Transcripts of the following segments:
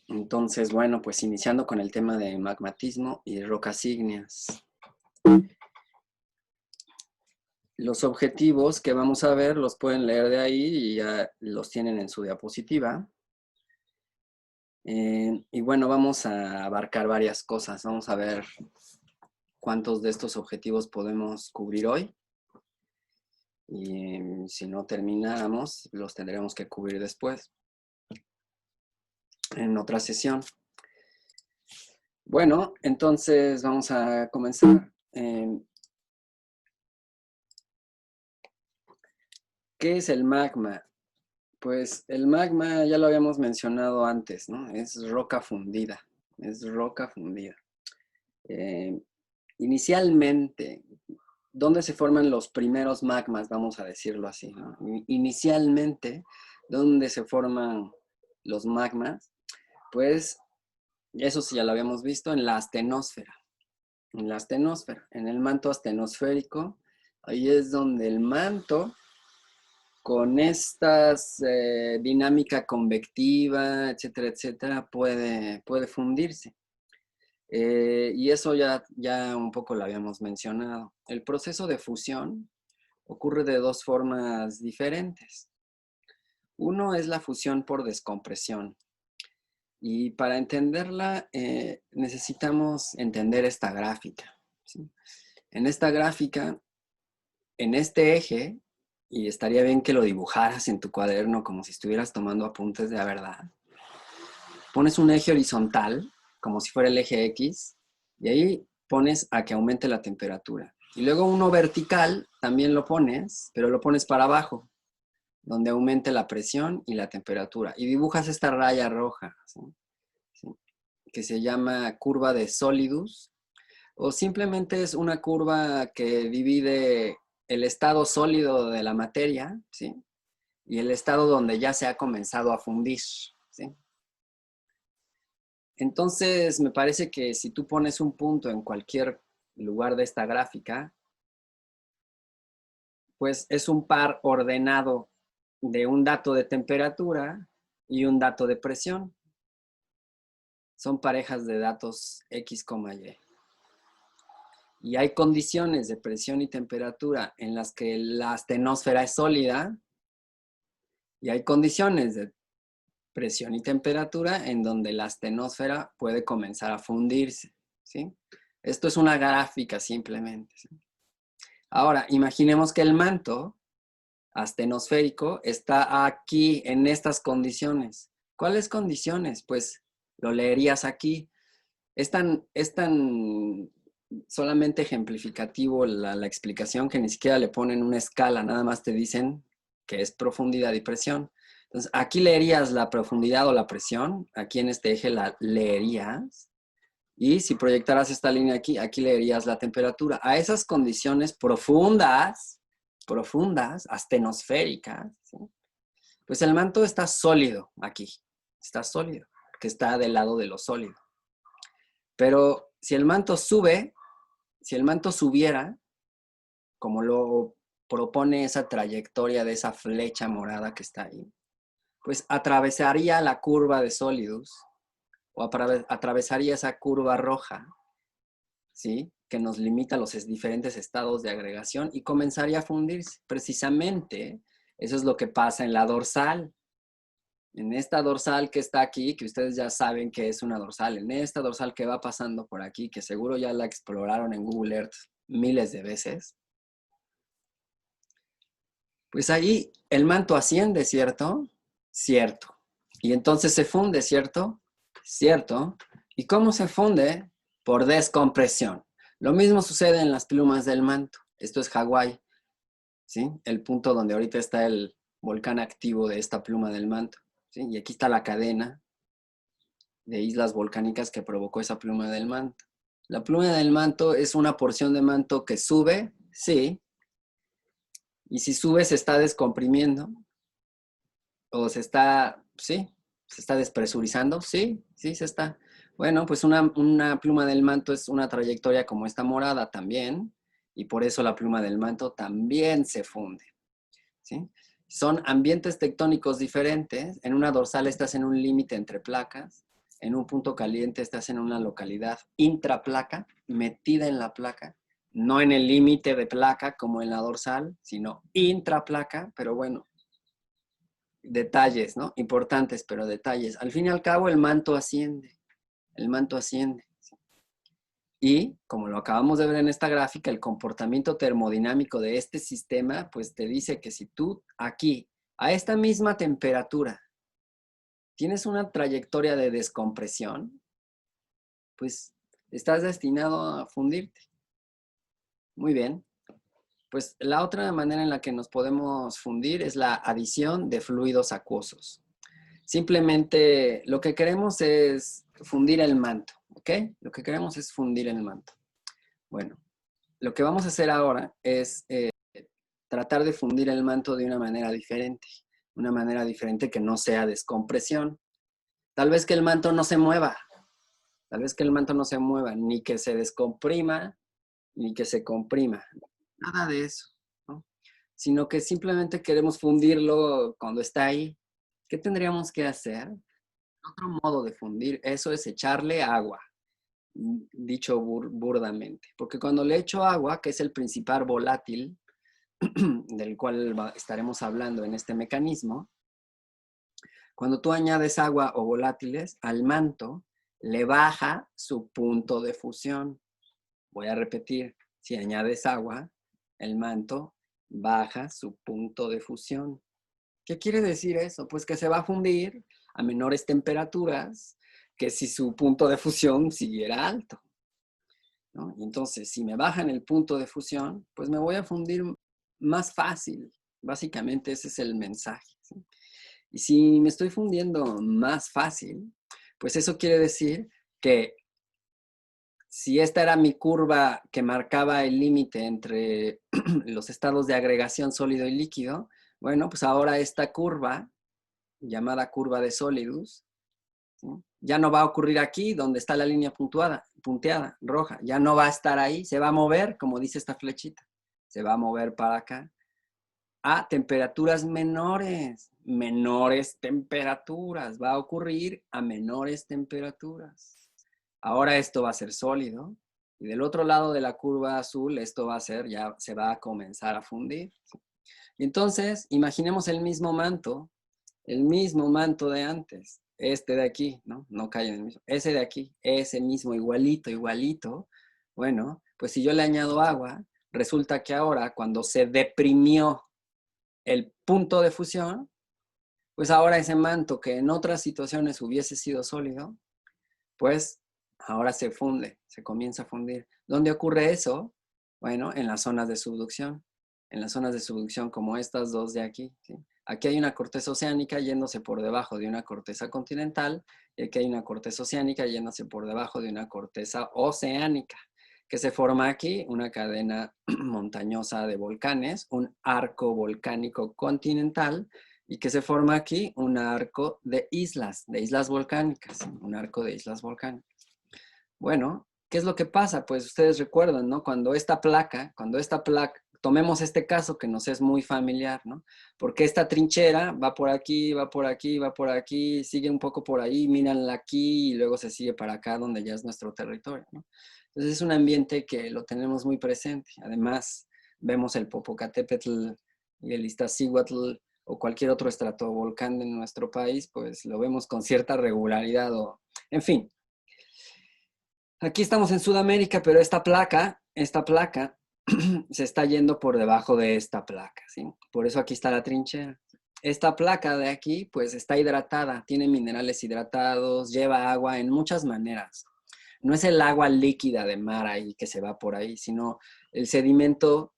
Entonces, bueno, pues iniciando con el tema de magmatismo y rocas ígneas. Los objetivos que vamos a ver los pueden leer de ahí y ya los tienen en su diapositiva. Y bueno, vamos a abarcar varias cosas. Vamos a ver cuántos de estos objetivos podemos cubrir hoy. Y si no termináramos, los tendremos que cubrir después, en otra sesión. Bueno, entonces vamos a comenzar. ¿Qué es el magma? Pues el magma ya lo habíamos mencionado antes, ¿no? Es roca fundida, es roca fundida. Inicialmente, ¿dónde se forman los primeros magmas? Vamos a decirlo así, ¿no? Inicialmente, ¿dónde se forman los magmas? Pues eso sí ya lo habíamos visto en la astenosfera. En la astenosfera, en el manto astenosférico, ahí es donde el manto con estas dinámica convectiva, etcétera, etcétera, puede fundirse. Y eso ya un poco lo habíamos mencionado. El proceso de fusión ocurre de dos formas diferentes. Uno es la fusión por descompresión. Y para entenderla necesitamos entender esta gráfica, ¿sí? En esta gráfica, en este eje, y estaría bien que lo dibujaras en tu cuaderno como si estuvieras tomando apuntes de la verdad. Pones un eje horizontal, como si fuera el eje X, y ahí pones a que aumente la temperatura. Y luego uno vertical también lo pones, pero lo pones para abajo, donde aumente la presión y la temperatura. Y dibujas esta raya roja, ¿sí? ¿Sí? Que se llama curva de Solidus, o simplemente es una curva que divide el estado sólido de la materia, ¿sí? Y el estado donde ya se ha comenzado a fundir, ¿sí? Entonces, me parece que si tú pones un punto en cualquier lugar de esta gráfica, pues es un par ordenado de un dato de temperatura y un dato de presión. Son parejas de datos X, Y. Y hay condiciones de presión y temperatura en las que la astenosfera es sólida y hay condiciones de presión y temperatura en donde la astenosfera puede comenzar a fundirse, ¿sí? Esto es una gráfica simplemente, ¿sí? Ahora, imaginemos que el manto astenosférico está aquí en estas condiciones. ¿Cuáles condiciones? Pues lo leerías aquí. Es tan solamente ejemplificativo la explicación que ni siquiera le ponen una escala, nada más te dicen que es profundidad y presión. Entonces, aquí leerías la profundidad o la presión, aquí en este eje la leerías, y si proyectaras esta línea aquí, aquí leerías la temperatura. A esas condiciones profundas, astenosféricas, ¿sí? Pues el manto está sólido aquí, está sólido, que está del lado de lo sólido. Pero si el manto sube, si el manto subiera, como lo propone esa trayectoria de esa flecha morada que está ahí, pues atravesaría la curva de Solidus o atravesaría esa curva roja, ¿sí? Que nos limita los diferentes estados de agregación y comenzaría a fundirse. Precisamente eso es lo que pasa en la dorsal. En esta dorsal que está aquí, que ustedes ya saben que es una dorsal, en esta dorsal que va pasando por aquí, que seguro ya la exploraron en Google Earth miles de veces, pues ahí el manto asciende, ¿cierto? Cierto. Y entonces se funde, ¿cierto? Cierto. ¿Y cómo se funde? Por descompresión. Lo mismo sucede en las plumas del manto. Esto es Hawái, ¿sí? El punto donde ahorita está el volcán activo de esta pluma del manto, ¿sí? Y aquí está la cadena de islas volcánicas que provocó esa pluma del manto. La pluma del manto es una porción de manto que sube, sí, y si sube se está descomprimiendo, o se está, sí, se está despresurizando, sí, sí se está. Bueno, pues una pluma del manto es una trayectoria como esta morada también, y por eso la pluma del manto también se funde, ¿sí? Son ambientes tectónicos diferentes. En una dorsal estás en un límite entre placas, en un punto caliente, estás en una localidad intraplaca, metida en la placa, no en el límite de placa como en la dorsal, sino intraplaca, pero bueno, detalles, ¿no? Importantes, pero detalles. Al fin y al cabo, el manto asciende. El manto asciende. Y, como lo acabamos de ver en esta gráfica, el comportamiento termodinámico de este sistema, pues te dice que si tú aquí, a esta misma temperatura, tienes una trayectoria de descompresión, pues estás destinado a fundirte. Muy bien. Pues la otra manera en la que nos podemos fundir es la adición de fluidos acuosos. Simplemente lo que queremos es fundir el manto, ¿ok? Lo que queremos es fundir el manto. Bueno, lo que vamos a hacer ahora es tratar de fundir el manto de una manera diferente que no sea descompresión. Tal vez que el manto no se mueva, tal vez que el manto no se mueva, ni que se descomprima, ni que se comprima. Nada de eso, ¿no? Sino que simplemente queremos fundirlo cuando está ahí. ¿Qué tendríamos que hacer? Otro modo de fundir eso es echarle agua, dicho burdamente. Porque cuando le echo agua, que es el principal volátil del cual estaremos hablando en este mecanismo, cuando tú añades agua o volátiles al manto, le baja su punto de fusión. Voy a repetir, si añades agua, el manto baja su punto de fusión. ¿Qué quiere decir eso? Pues que se va a fundir a menores temperaturas que si su punto de fusión siguiera alto, ¿no? Y entonces, si me bajan el punto de fusión, pues me voy a fundir más fácil. Básicamente ese es el mensaje, ¿sí? Y si me estoy fundiendo más fácil, pues eso quiere decir que si esta era mi curva que marcaba el límite entre los estados de agregación sólido y líquido, bueno, pues ahora esta curva, llamada curva de Solidus, ¿sí? Ya no va a ocurrir aquí donde está la línea punteada, roja. Ya no va a estar ahí, se va a mover, como dice esta flechita. Se va a mover para acá a temperaturas menores temperaturas. Va a ocurrir a menores temperaturas. Ahora esto va a ser sólido. Y del otro lado de la curva azul, esto va a ser, ya se va a comenzar a fundir. Y entonces, imaginemos el mismo manto de antes, este de aquí, ¿no? No cae en el mismo. Ese de aquí, ese mismo, igualito, igualito. Bueno, pues si yo le añado agua, resulta que ahora cuando se deprimió el punto de fusión, pues ahora ese manto que en otras situaciones hubiese sido sólido, pues ahora se funde, se comienza a fundir. ¿Dónde ocurre eso? Bueno, en las zonas de subducción. En las zonas de subducción como estas dos de aquí, ¿sí? Aquí hay una corteza oceánica yéndose por debajo de una corteza continental y aquí hay una corteza oceánica yéndose por debajo de una corteza oceánica, que se forma aquí una cadena montañosa de volcanes, un arco volcánico continental, y que se forma aquí un arco de islas volcánicas, un arco de islas volcánicas. Bueno, ¿qué es lo que pasa? Pues ustedes recuerdan, ¿no? Cuando esta placa, tomemos este caso que nos es muy familiar, ¿no? Porque esta trinchera va por aquí, va por aquí, va por aquí, sigue un poco por ahí, míranla aquí y luego se sigue para acá donde ya es nuestro territorio, ¿no? Entonces es un ambiente que lo tenemos muy presente. Además, vemos el Popocatépetl y el Iztaccíhuatl o cualquier otro estratovolcán en nuestro país, pues lo vemos con cierta regularidad o, en fin. Aquí estamos en Sudamérica, pero esta placa se está yendo por debajo de esta placa, ¿sí? Por eso aquí está la trinchera. Esta placa de aquí, pues está hidratada, tiene minerales hidratados, lleva agua en muchas maneras. No es el agua líquida de mar ahí que se va por ahí, sino el sedimento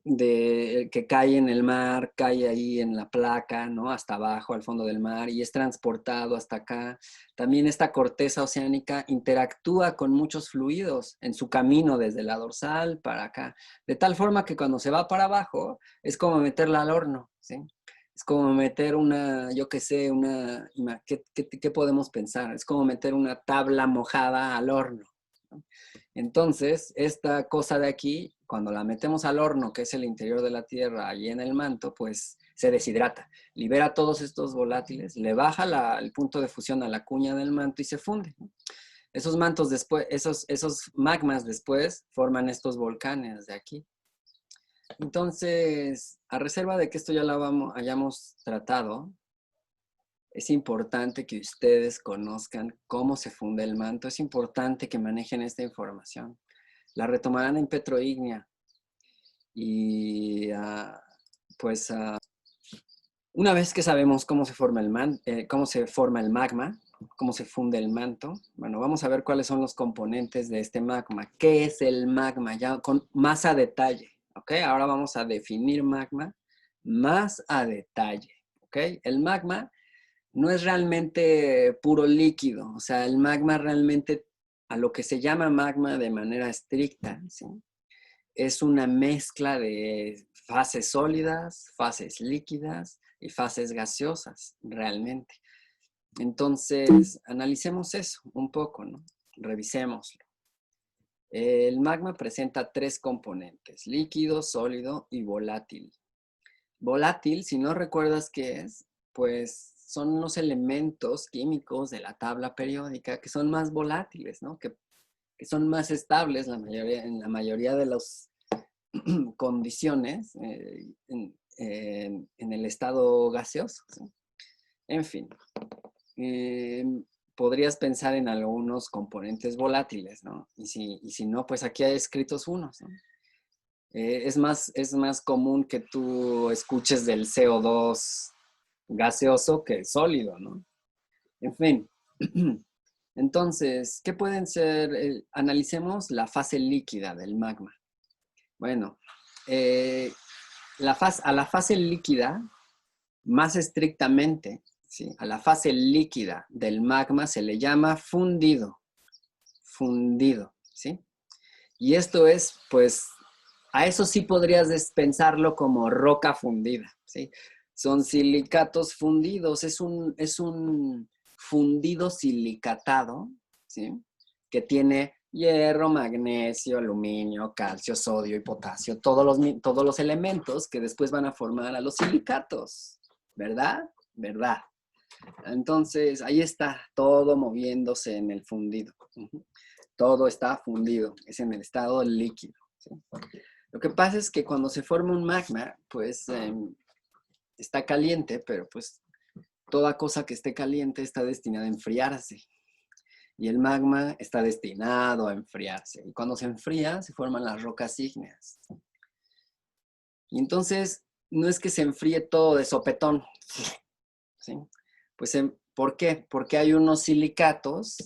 que cae en el mar, cae ahí en la placa, ¿no? Hasta abajo, al fondo del mar, y es transportado hasta acá. También esta corteza oceánica interactúa con muchos fluidos en su camino desde la dorsal para acá, de tal forma que cuando se va para abajo es como meterla al horno, ¿sí? Es como meter una, yo qué sé, ¿qué podemos pensar? Es como meter una tabla mojada al horno, ¿no? Entonces, esta cosa de aquí, cuando la metemos al horno, que es el interior de la Tierra, allí en el manto, pues se deshidrata, libera todos estos volátiles, le baja el punto de fusión a la cuña del manto y se funde, ¿no? Esos mantos después, esos magmas después forman estos volcanes de aquí. Entonces, a reserva de que esto ya lo hayamos tratado, es importante que ustedes conozcan cómo se funde el manto. Es importante que manejen esta información. La retomarán en Petroignia. Y una vez que sabemos cómo se forma cómo se forma el magma, cómo se funde el manto, bueno, vamos a ver cuáles son los componentes de este magma. ¿Qué es el magma? Ya con más a detalle, ¿ok? Ahora vamos a definir magma más a detalle, ¿ok? El magma no es realmente puro líquido, o sea, el magma realmente, a lo que se llama magma de manera estricta, ¿sí? Es una mezcla de fases sólidas, fases líquidas y fases gaseosas, realmente. Entonces, analicemos eso un poco, ¿no? Revisémoslo. El magma presenta 3 componentes: líquido, sólido y volátil. Volátil, si no recuerdas qué es, pues son los elementos químicos de la tabla periódica que son más volátiles, ¿no? Que son más estables en la mayoría de las condiciones en el estado gaseoso, ¿sí? En fin, podrías pensar en algunos componentes volátiles, ¿no? Y si no, pues aquí hay escritos unos, ¿no? Es más común que tú escuches del CO2 gaseoso que sólido, ¿no? En fin. Entonces, ¿qué pueden ser? Analicemos la fase líquida del magma. Bueno, a la fase líquida, más estrictamente, ¿sí? A la fase líquida del magma se le llama fundido, ¿sí? Y esto es, pues, a eso sí podrías pensarlo como roca fundida, ¿sí? Son silicatos fundidos, es un fundido silicatado, ¿sí? Que tiene hierro, magnesio, aluminio, calcio, sodio y potasio, todos los elementos que después van a formar a los silicatos, ¿verdad? ¿Verdad? Entonces, ahí está todo moviéndose en el fundido. Todo está fundido, es en el estado líquido, ¿sí? Lo que pasa es que cuando se forma un magma, pues está caliente, pero pues toda cosa que esté caliente está destinada a enfriarse. Y el magma está destinado a enfriarse. Y cuando se enfría, se forman las rocas ígneas. Y entonces, no es que se enfríe todo de sopetón, ¿sí? Pues, ¿por qué? Porque hay unos silicatos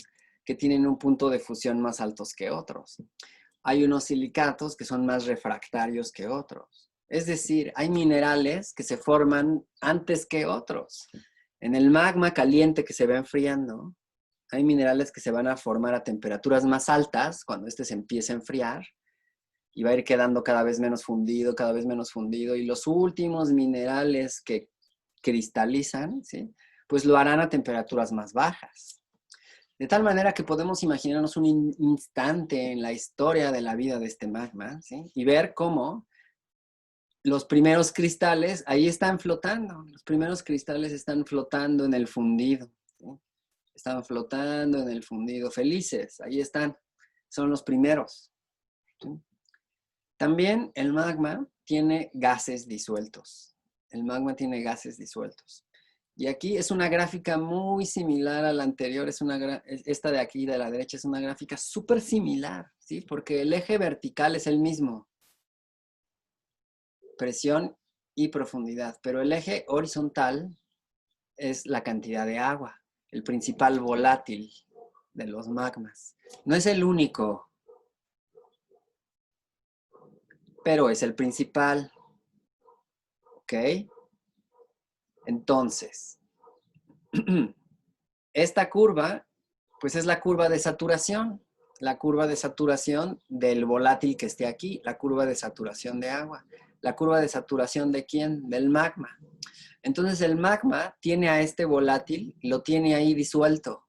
que tienen un punto de fusión más altos que otros. Hay unos silicatos que son más refractarios que otros. Es decir, hay minerales que se forman antes que otros. En el magma caliente que se va enfriando, hay minerales que se van a formar a temperaturas más altas cuando este se empieza a enfriar y va a ir quedando cada vez menos fundido, y los últimos minerales que cristalizan, ¿sí? Pues lo harán a temperaturas más bajas. De tal manera que podemos imaginarnos un instante en la historia de la vida de este magma, ¿sí? Y ver cómo los primeros cristales ahí están flotando. Los primeros cristales están flotando en el fundido, ¿sí? Están flotando en el fundido, felices, ahí están. Son los primeros, ¿sí? También el magma tiene gases disueltos. El magma tiene gases disueltos. Y aquí es una gráfica muy similar a la anterior. Esta de aquí, de la derecha, es una gráfica súper similar, ¿sí? Porque el eje vertical es el mismo. Presión y profundidad. Pero el eje horizontal es la cantidad de agua, el principal volátil de los magmas. No es el único, pero es el principal. ¿Ok? Entonces, esta curva, pues es la curva de saturación del volátil que esté aquí, la curva de saturación de agua. ¿La curva de saturación de quién? Del magma. Entonces el magma tiene a este volátil, lo tiene ahí disuelto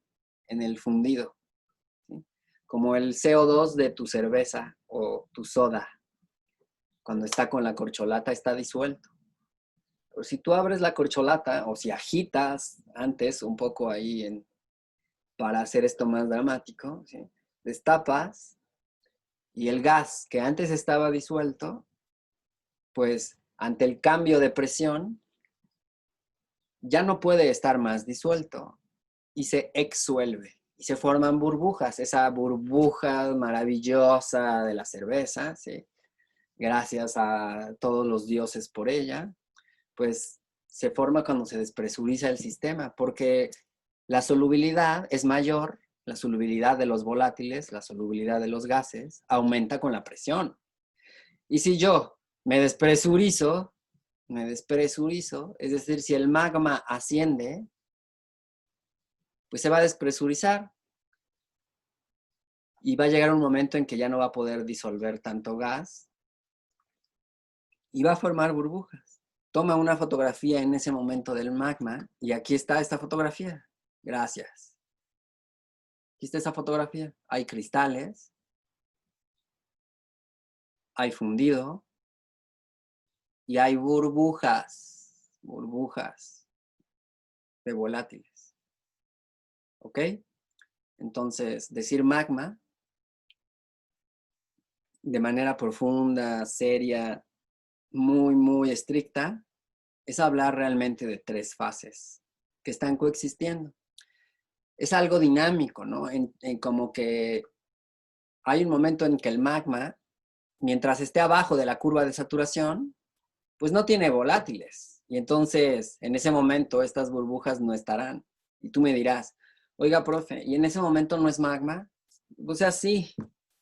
en el fundido, ¿sí? Como el CO2 de tu cerveza o tu soda. Cuando está con la corcholata está disuelto. Pero si tú abres la corcholata o si agitas antes un poco ahí para hacer esto más dramático, ¿sí? Destapas y el gas que antes estaba disuelto, pues ante el cambio de presión, ya no puede estar más disuelto y se exsuelve y se forman burbujas, esa burbuja maravillosa de la cerveza, ¿sí? Gracias a todos los dioses por ella, pues se forma cuando se despresuriza el sistema, porque la solubilidad es mayor, la solubilidad de los volátiles, la solubilidad de los gases, aumenta con la presión. Y si yo me despresurizo, es decir, si el magma asciende, pues se va a despresurizar y va a llegar un momento en que ya no va a poder disolver tanto gas y va a formar burbujas. Toma una fotografía en ese momento del magma y aquí está esta fotografía. Gracias. Aquí está esa fotografía. Hay cristales, hay fundido y hay burbujas, burbujas de volátiles. ¿Ok? Entonces, decir magma de manera profunda, seria, muy, muy estricta, es hablar realmente de tres fases que están coexistiendo. Es algo dinámico, ¿no? En como que hay un momento en que el magma, mientras esté abajo de la curva de saturación, pues no tiene volátiles. Y entonces, en ese momento, estas burbujas no estarán. Y tú me dirás, oiga, profe, ¿y en ese momento no es magma? O sea, sí,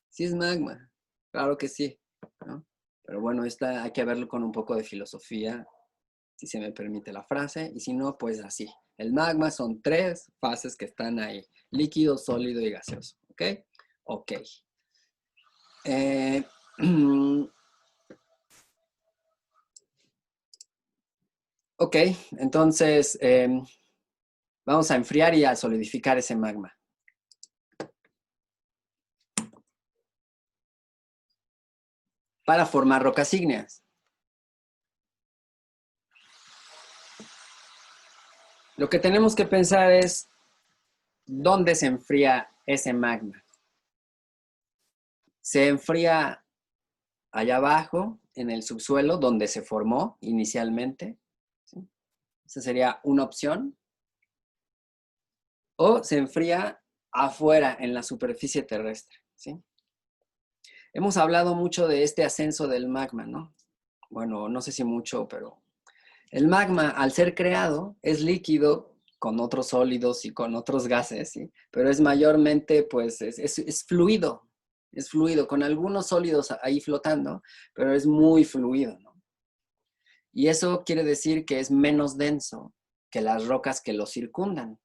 sí es magma. Claro que sí, ¿no? Pero bueno, hay que verlo con un poco de filosofía, si se me permite la frase, y si no, pues así. El magma son tres fases que están ahí, líquido, sólido y gaseoso, ¿ok? Ok. Eh, ok, entonces vamos a enfriar y a solidificar ese magma. Para formar rocas ígneas. Lo que tenemos que pensar es dónde se enfría ese magma. Se enfría allá abajo, en el subsuelo, donde se formó inicialmente. ¿Sí? Esa sería una opción. O se enfría afuera, en la superficie terrestre. ¿Sí? Hemos hablado mucho de este ascenso del magma, ¿no? Bueno, no sé si mucho, pero el magma, al ser creado, es líquido con otros sólidos y con otros gases, ¿sí? Pero es mayormente, pues, es fluido, con algunos sólidos ahí flotando, pero es muy fluido, ¿no? Y eso quiere decir que es menos denso que las rocas que lo circundan.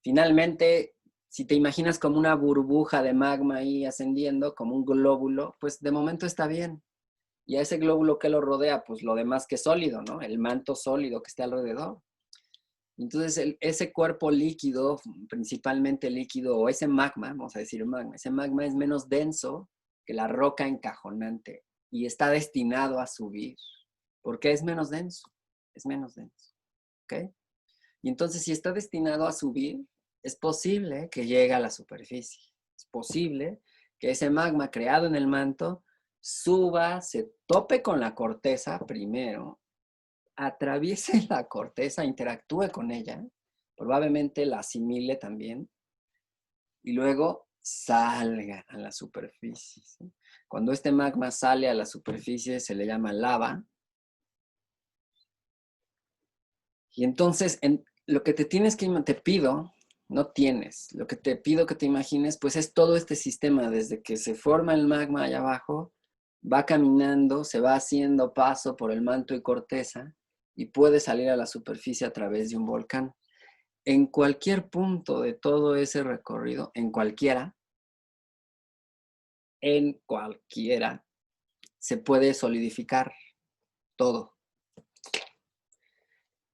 Finalmente, si te imaginas como una burbuja de magma ahí ascendiendo, como un glóbulo, pues de momento está bien. Y a ese glóbulo que lo rodea, pues lo demás que es sólido, ¿no? El manto sólido que está alrededor. Entonces, ese cuerpo líquido, principalmente líquido, o ese magma, vamos a decir magma, ese magma es menos denso que la roca encajonante y está destinado a subir, porque es menos denso, ¿ok? Y entonces, si está destinado a subir, es posible que llegue a la superficie. Es posible que ese magma creado en el manto suba, se tope con la corteza primero, atraviese la corteza, interactúe con ella, probablemente la asimile también, y luego salga a la superficie. ¿Sí? Cuando este magma sale a la superficie se le llama lava. Y entonces, lo que te pido, no tienes, lo que te pido que te imagines, pues es todo este sistema, desde que se forma el magma allá abajo, va caminando, se va haciendo paso por el manto y corteza y puede salir a la superficie a través de un volcán. En cualquier punto de todo ese recorrido, en cualquiera, se puede solidificar todo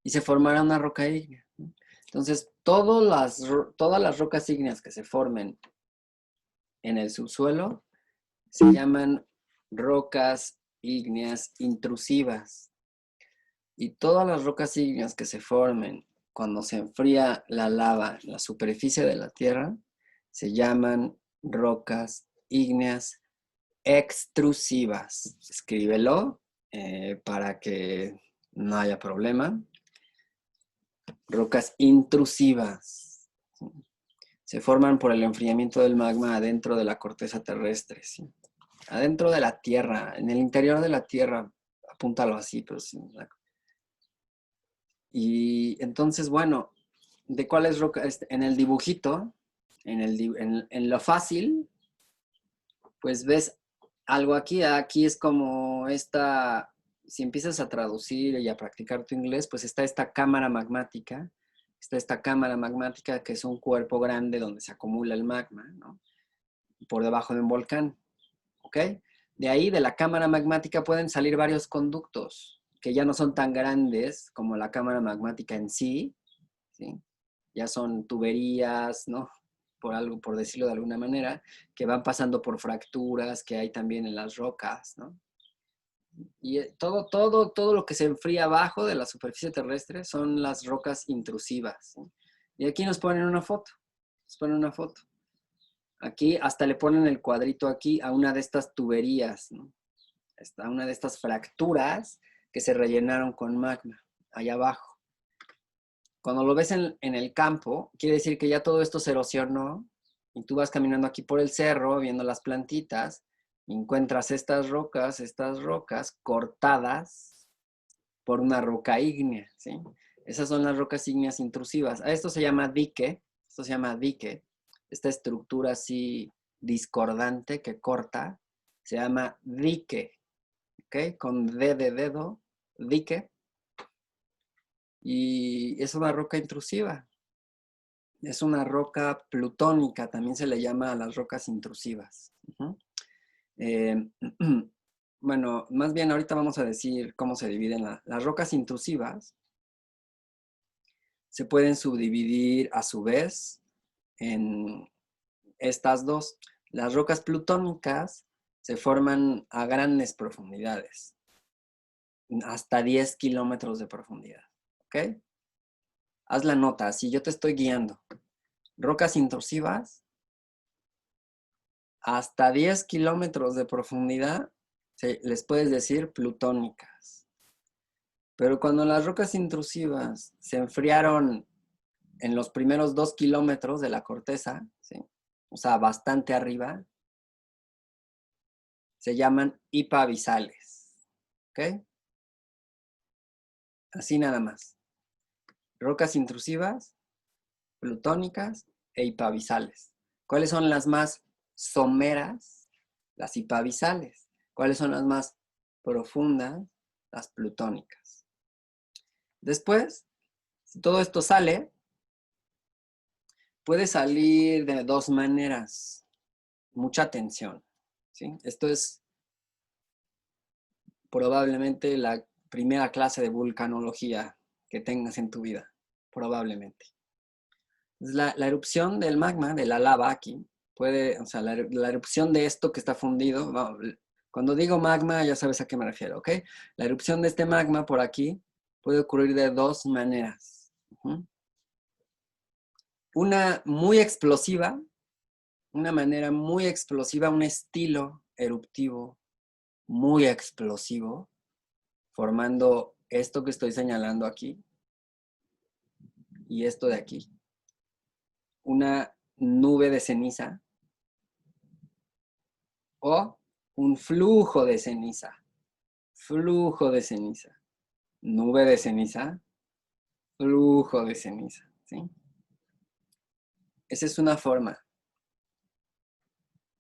y se formará una roca ígnea. Entonces, todas las rocas ígneas que se formen en el subsuelo se llaman rocas ígneas intrusivas. Y todas las rocas ígneas que se formen cuando se enfría la lava en la superficie de la Tierra se llaman rocas ígneas extrusivas. Escríbelo para que no haya problema. Rocas intrusivas. Se forman por el enfriamiento del magma adentro de la corteza terrestre. ¿Sí? Adentro de la Tierra, en el interior de la Tierra, apúntalo así, pero sí. Y entonces, bueno, ¿de cuáles rocas? En el dibujito, en lo fácil, pues ves algo aquí. Aquí es como esta, si empiezas a traducir y a practicar tu inglés, pues está esta cámara magmática. Está esta cámara magmática que es un cuerpo grande donde se acumula el magma, ¿no? Por debajo de un volcán, ¿ok? De ahí, de la cámara magmática, pueden salir varios conductos que ya no son tan grandes como la cámara magmática en sí, ¿sí? Ya son tuberías, ¿no? Por decirlo de alguna manera, que van pasando por fracturas que hay también en las rocas, ¿no? Y todo lo que se enfría abajo de la superficie terrestre son las rocas intrusivas, ¿sí? Y aquí nos ponen una foto, nos ponen una foto. Aquí hasta le ponen el cuadrito aquí a una de estas tuberías, ¿no? A una de estas fracturas que se rellenaron con magma, allá abajo. Cuando lo ves en el campo, quiere decir que ya todo esto se erosionó y tú vas caminando aquí por el cerro, viendo las plantitas, y encuentras estas rocas cortadas por una roca ígnea, ¿sí? Esas son las rocas ígneas intrusivas. A esto se llama dique, esta estructura así discordante que corta, se llama dique, ¿ok? Con D de dedo, dique, y es una roca intrusiva. Es una roca plutónica, también se le llama a las rocas intrusivas. Eh, bueno, más bien ahorita vamos a decir cómo se dividen las rocas intrusivas. Se pueden subdividir a su vez en estas dos. Las rocas plutónicas se forman a grandes profundidades, hasta 10 kilómetros de profundidad. ¿Ok? Haz la nota, así yo te estoy guiando. Rocas intrusivas hasta 10 kilómetros de profundidad, les puedes decir plutónicas. Pero cuando las rocas intrusivas se enfriaron en los primeros 2 kilómetros de la corteza, ¿sí? O sea, bastante arriba, se llaman hipabisales. ¿Ok? Así nada más. Rocas intrusivas, plutónicas e hipabisales. ¿Cuáles son las más someras? Las hipabisales. ¿Cuáles son las más profundas? Las plutónicas. Después, si todo esto sale, puede salir de dos maneras. Mucha atención, ¿sí? Esto es probablemente la primera clase de vulcanología que tengas en tu vida, probablemente. La erupción del magma, de la lava aquí, o sea, la erupción de esto que está fundido, cuando digo magma ya sabes a qué me refiero, ¿ok? La erupción de este magma por aquí puede ocurrir de dos maneras. Una muy explosiva, una manera muy explosiva, un estilo eruptivo muy explosivo, formando esto que estoy señalando aquí y esto de aquí. Una nube de ceniza o un flujo de ceniza. Flujo de ceniza. Nube de ceniza. Flujo de ceniza. ¿Sí? Esa es una forma.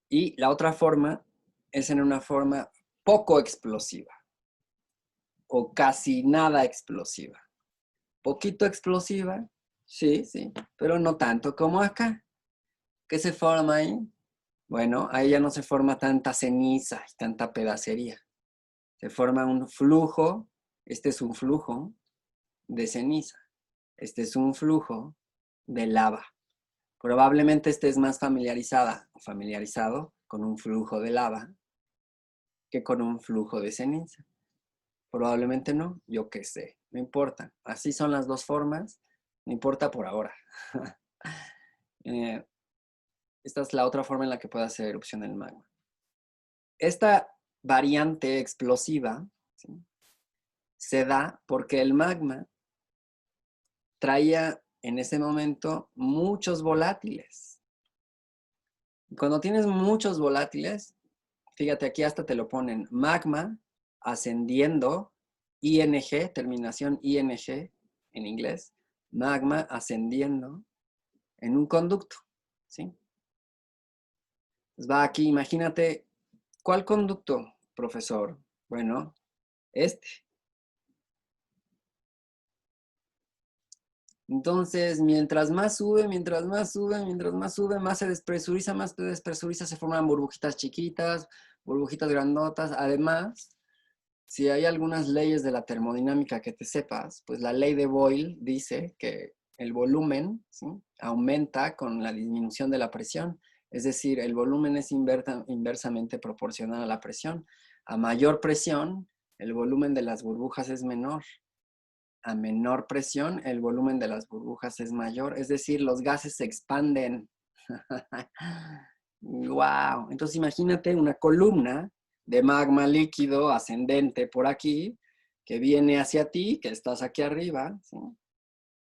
Y la otra forma es en una forma poco explosiva o casi nada explosiva. Poquito explosiva, sí, sí, pero no tanto como acá. ¿Qué se forma ahí? Bueno, ahí ya no se forma tanta ceniza y tanta pedacería. Se forma un flujo, este es un flujo de ceniza, este es un flujo de lava. Probablemente estés más familiarizada o familiarizado con un flujo de lava que con un flujo de ceniza. Probablemente no, yo qué sé. no importa. Así son las dos formas, no importa por ahora. Eh, esta es la otra forma en la que puede hacer erupción el magma. Esta variante explosiva, ¿sí?, se da porque el magma traía en ese momento muchos volátiles. Cuando tienes muchos volátiles, fíjate, aquí hasta te lo ponen, magma ascendiendo, ing, terminación ing en inglés, magma ascendiendo en un conducto, ¿sí? Pues va aquí, imagínate, ¿cuál conducto, profesor? Bueno, este. Entonces, mientras más sube, mientras más sube, mientras más sube, más se despresuriza, se forman burbujitas chiquitas, burbujitas grandotas. Además, si hay algunas leyes de la termodinámica que te sepas, pues la ley de Boyle dice que el volumen, ¿sí?, aumenta con la disminución de la presión. Es decir, el volumen es inversamente proporcional a la presión. A mayor presión, el volumen de las burbujas es menor. A menor presión, el volumen de las burbujas es mayor. Es decir, los gases se expanden. ¡Wow! Entonces imagínate una columna de magma líquido ascendente por aquí, que viene hacia ti, que estás aquí arriba, ¿sí?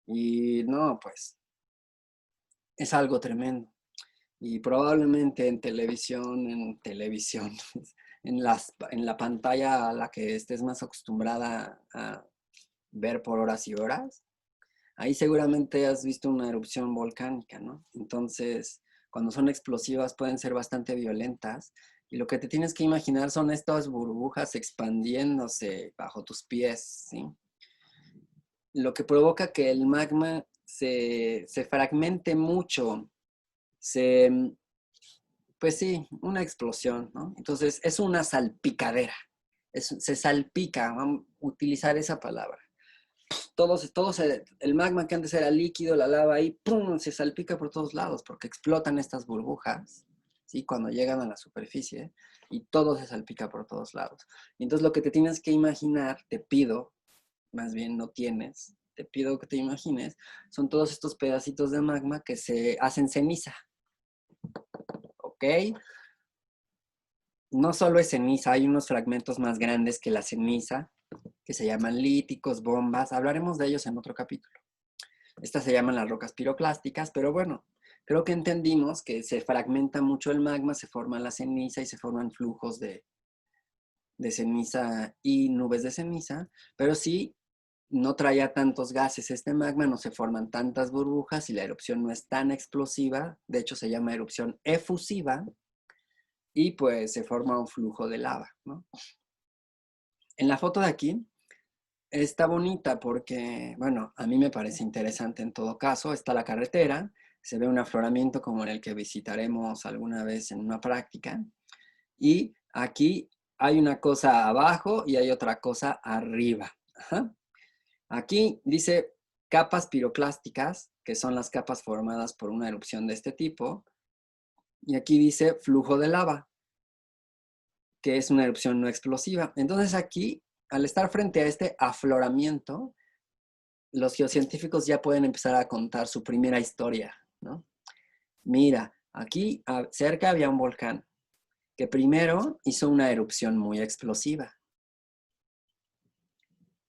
Y no, pues, es algo tremendo. Y probablemente en la pantalla a la que estés más acostumbrada a ver por horas y horas, ahí seguramente has visto una erupción volcánica, ¿no? Entonces, cuando son explosivas pueden ser bastante violentas y lo que te tienes que imaginar son estas burbujas expandiéndose bajo tus pies, ¿sí? Lo que provoca que el magma se fragmente mucho, pues sí, una explosión, ¿no? Entonces, es una salpicadera, se salpica, vamos a utilizar esa palabra. El magma que antes era líquido, la lava ahí, ¡pum!, se salpica por todos lados porque explotan estas burbujas, ¿sí?, cuando llegan a la superficie y todo se salpica por todos lados. Y entonces lo que te tienes que imaginar, te pido, más bien no tienes, te pido que te imagines, son todos estos pedacitos de magma que se hacen ceniza, ¿ok? No solo es ceniza, hay unos fragmentos más grandes que la ceniza, que se llaman líticos, bombas. Hablaremos de ellos en otro capítulo. Estas se llaman las rocas piroclásticas, pero bueno, creo que entendimos que se fragmenta mucho el magma, se forma la ceniza y se forman flujos de ceniza y nubes de ceniza, pero sí no traía tantos gases este magma, no se forman tantas burbujas y la erupción no es tan explosiva, de hecho se llama erupción efusiva y pues se forma un flujo de lava, ¿no? En la foto de aquí está bonita porque, bueno, a mí me parece interesante en todo caso. Está la carretera, se ve un afloramiento como el que visitaremos alguna vez en una práctica. Y aquí hay una cosa abajo y hay otra cosa arriba. Ajá. Aquí dice capas piroclásticas, que son las capas formadas por una erupción de este tipo. Y aquí dice flujo de lava, que es una erupción no explosiva. Entonces aquí, al estar frente a este afloramiento, los geocientíficos ya pueden empezar a contar su primera historia, ¿no? Mira, aquí cerca había un volcán que primero hizo una erupción muy explosiva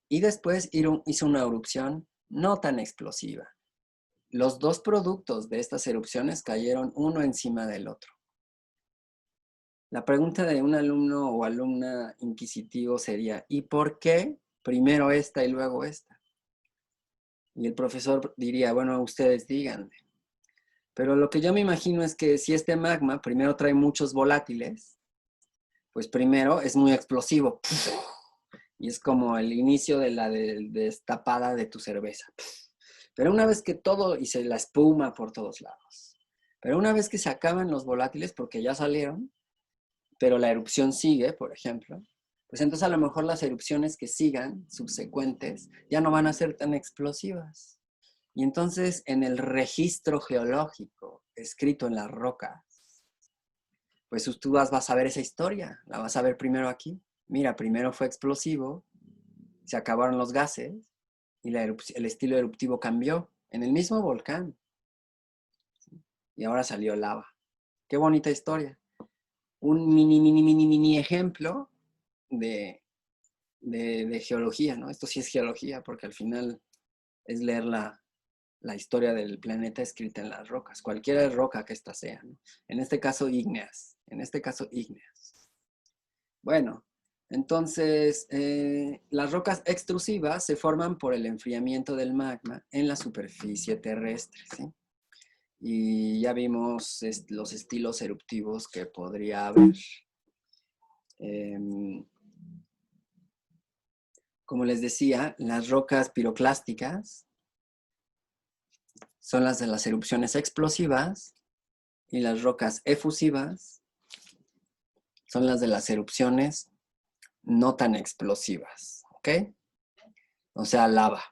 y después hizo una erupción no tan explosiva. Los dos productos de estas erupciones cayeron uno encima del otro. La pregunta de un alumno o alumna inquisitivo sería, ¿y por qué primero esta y luego esta? Y el profesor diría, bueno, ustedes díganme. Pero lo que yo me imagino es que si este magma primero trae muchos volátiles, pues primero es muy explosivo. Y es como el inicio de la destapada de tu cerveza. Pero una vez que todo, y se la espuma por todos lados. Pero una vez que se acaban los volátiles, porque ya salieron, pero la erupción sigue, por ejemplo, pues entonces a lo mejor las erupciones que sigan, subsecuentes, ya no van a ser tan explosivas. Y entonces en el registro geológico escrito en las rocas, pues tú vas a ver esa historia, la vas a ver primero aquí. Mira, primero fue explosivo, se acabaron los gases, y el estilo eruptivo cambió en el mismo volcán. Y ahora salió lava. Qué bonita historia. Un mini ejemplo de geología, ¿no? Esto sí es geología, porque al final es leer la historia del planeta escrita en las rocas, cualquier roca que ésta sea, ¿no? En este caso ígneas, Bueno, entonces las rocas extrusivas se forman por el enfriamiento del magma en la superficie terrestre, ¿sí? Y ya vimos los estilos eruptivos que podría haber. Como les decía, las rocas piroclásticas son las de las erupciones explosivas y las rocas efusivas son las de las erupciones no tan explosivas, ¿ok? O sea, lava.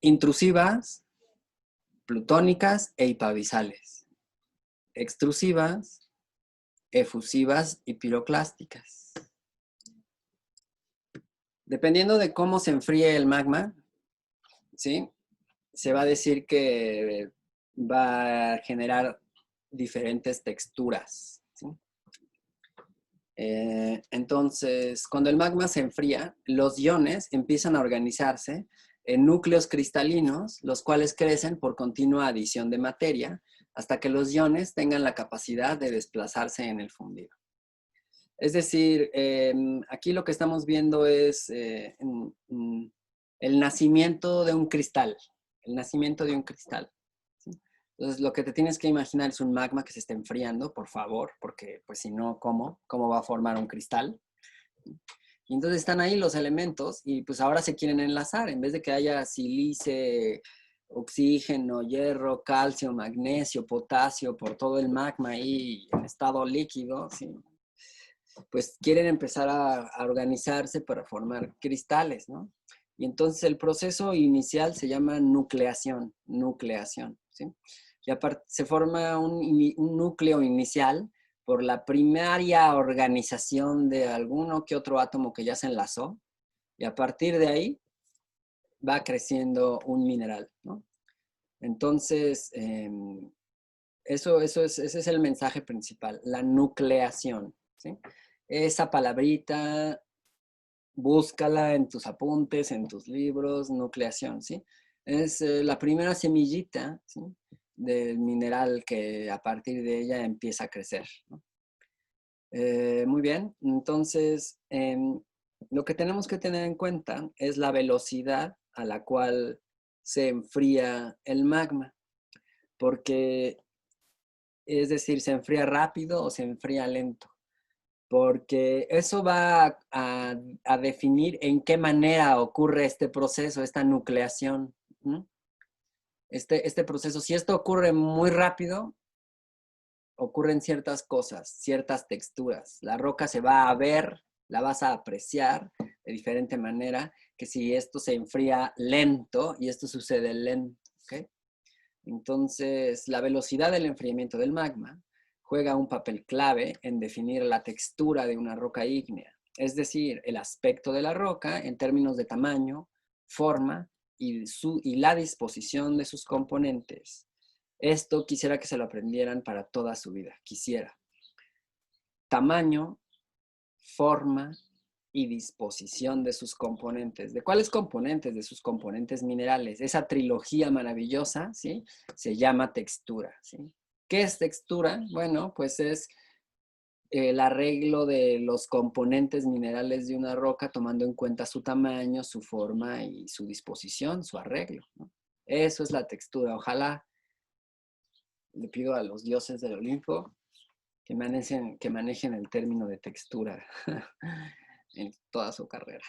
Intrusivas, plutónicas e hipabisales. Extrusivas, efusivas y piroclásticas. Dependiendo de cómo se enfríe el magma, ¿sí? Se va a decir que va a generar diferentes texturas, ¿sí? Entonces, cuando el magma se enfría, los iones empiezan a organizarse en núcleos cristalinos, los cuales crecen por continua adición de materia, hasta que los iones tengan la capacidad de desplazarse en el fundido. Es decir, aquí lo que estamos viendo es el nacimiento de un cristal, ¿sí? Entonces, lo que te tienes que imaginar es un magma que se está enfriando, por favor, porque pues si no, ¿cómo va a formar un cristal? Y entonces están ahí los elementos y pues ahora se quieren enlazar. En vez de que haya sílice, oxígeno, hierro, calcio, magnesio, potasio, por todo el magma ahí en estado líquido, ¿sí? Pues quieren empezar a organizarse para formar cristales, ¿no? Y entonces el proceso inicial se llama nucleación, ¿sí? Y aparte se forma un núcleo inicial por la primaria organización de alguno que otro átomo que ya se enlazó, y a partir de ahí va creciendo un mineral, ¿no? Entonces, ese es el mensaje principal, la nucleación, ¿sí? Esa palabrita, búscala en tus apuntes, en tus libros, nucleación, ¿sí? Es la primera semillita, ¿sí?, del mineral que a partir de ella empieza a crecer, ¿no? Muy bien, entonces lo que tenemos que tener en cuenta es la velocidad a la cual se enfría el magma, porque es decir, se enfría rápido o se enfría lento, porque eso va a definir en qué manera ocurre este proceso, esta nucleación. ¿Mm? Este proceso, si esto ocurre muy rápido, ocurren ciertas cosas, ciertas texturas. La roca se va a ver, la vas a apreciar de diferente manera que si esto se enfría lento, y esto sucede lento, ¿ok? Entonces, la velocidad del enfriamiento del magma juega un papel clave en definir la textura de una roca ígnea, es decir, el aspecto de la roca en términos de tamaño, forma y la disposición de sus componentes. Esto quisiera que se lo aprendieran para toda su vida, quisiera. Tamaño, forma y disposición de sus componentes. ¿De cuáles componentes? De sus componentes minerales. Esa trilogía maravillosa, ¿sí?, se llama textura, ¿sí? ¿Qué es textura? Bueno, pues es el arreglo de los componentes minerales de una roca tomando en cuenta su tamaño, su forma y su disposición, su arreglo, ¿no? Eso es la textura. Ojalá le pido a los dioses del Olimpo que manejen el término de textura en toda su carrera.